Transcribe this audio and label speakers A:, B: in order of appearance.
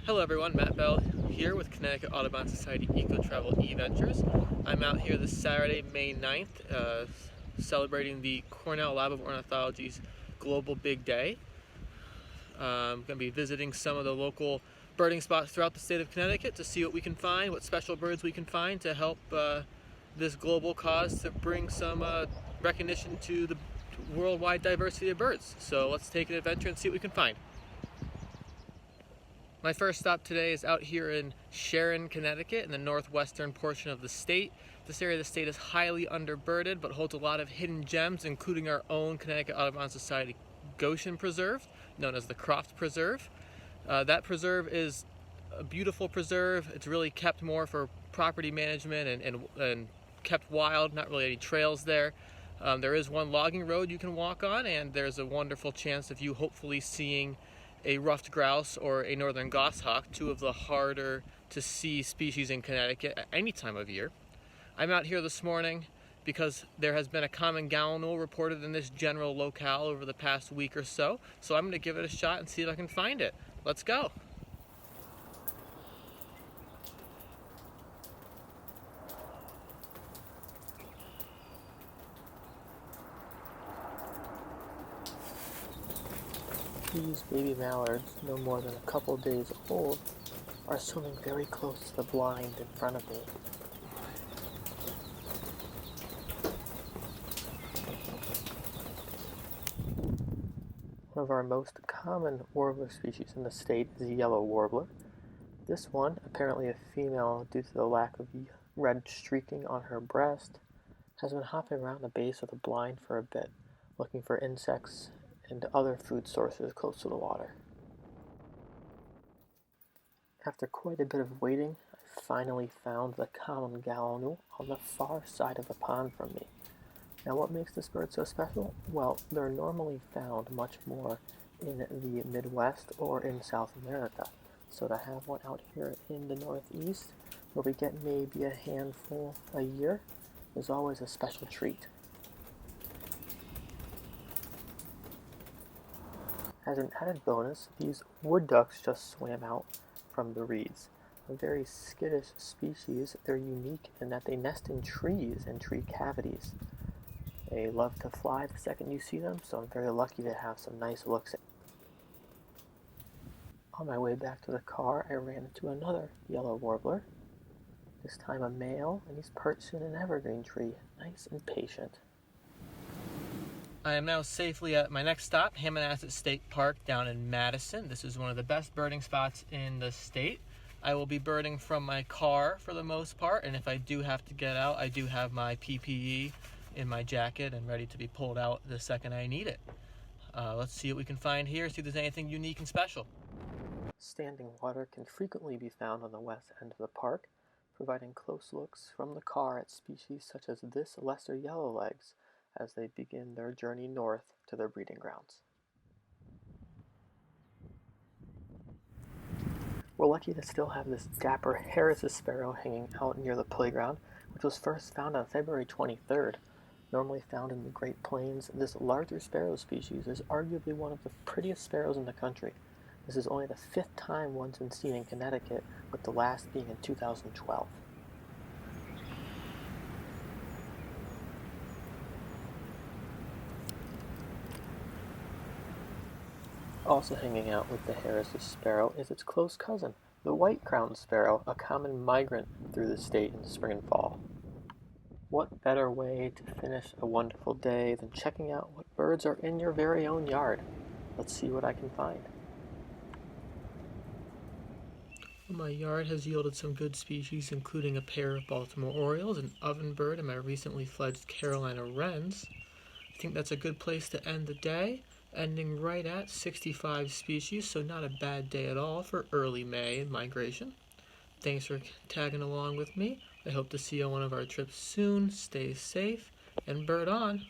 A: Hello everyone, Matt Bell here with Connecticut Audubon Society EcoTravel e-Ventures. I'm out here this Saturday, May 9th, celebrating the Cornell Lab of Ornithology's Global Big Day. I'm going to be visiting some of the local birding spots throughout the state of Connecticut to see what we can find, what special birds we can find to help this global cause to bring some recognition to the worldwide diversity of birds. So let's take an adventure and see what we can find. My first stop today is out here in Sharon, Connecticut, in the northwestern portion of the state. This area of the state is highly underbirded, but holds a lot of hidden gems, including our own Connecticut Audubon Society Goshen Preserve, known as the Croft Preserve. That preserve is a beautiful preserve. It's really kept more for property management and kept wild, not really any trails there. There is one logging road you can walk on, and there's a wonderful chance of you hopefully seeing a ruffed grouse or a northern goshawk, two of the harder to see species in Connecticut at any time of year. I'm out here this morning because there has been a common gallinule reported in this general locale over the past week or so, so I'm going to give it a shot and see if I can find it. Let's go! These baby mallards, no more than a couple days old, are swimming very close to the blind in front of me. One of our most common warbler species in the state is the yellow warbler. This one, apparently a female due to the lack of red streaking on her breast, has been hopping around the base of the blind for a bit, looking for insects and other food sources close to the water. After quite a bit of waiting, I finally found the common gallinule on the far side of the pond from me. Now, what makes this bird so special? Well, they're normally found much more in the Midwest or in South America. So to have one out here in the Northeast, where we get maybe a handful a year, is always a special treat. As an added bonus, these wood ducks just swam out from the reeds. A very skittish species, they're unique in that they nest in trees and tree cavities. They love to fly the second you see them, so I'm very lucky to have some nice looks. On my way back to the car, I ran into another yellow warbler, this time a male, and he's perched in an evergreen tree, nice and patient. I am now safely at my next stop, Hammonasset State Park down in Madison. This is one of the best birding spots in the state. I will be birding from my car for the most part, and if I do have to get out, I do have my PPE in my jacket and ready to be pulled out the second I need it. Let's see what we can find here, see if there's anything unique and special. Standing water can frequently be found on the west end of the park, providing close looks from the car at species such as this lesser yellowlegs as they begin their journey north to their breeding grounds. We're lucky to still have this dapper Harris's sparrow hanging out near the playground, which was first found on February 23rd. Normally found in the Great Plains, this larger sparrow species is arguably one of the prettiest sparrows in the country. This is only the 5th time one's been seen in Connecticut, with the last being in 2012. Also hanging out with the Harris's sparrow is its close cousin, the white-crowned sparrow, a common migrant through the state in spring and fall. What better way to finish a wonderful day than checking out what birds are in your very own yard? Let's see what I can find. My yard has yielded some good species, including a pair of Baltimore Orioles, an ovenbird, and my recently fledged Carolina wrens. I think that's a good place to end the day, ending right at 65 species, so not a bad day at all for early May migration. Thanks for tagging along with me. I hope to see you on one of our trips soon. Stay safe and bird on.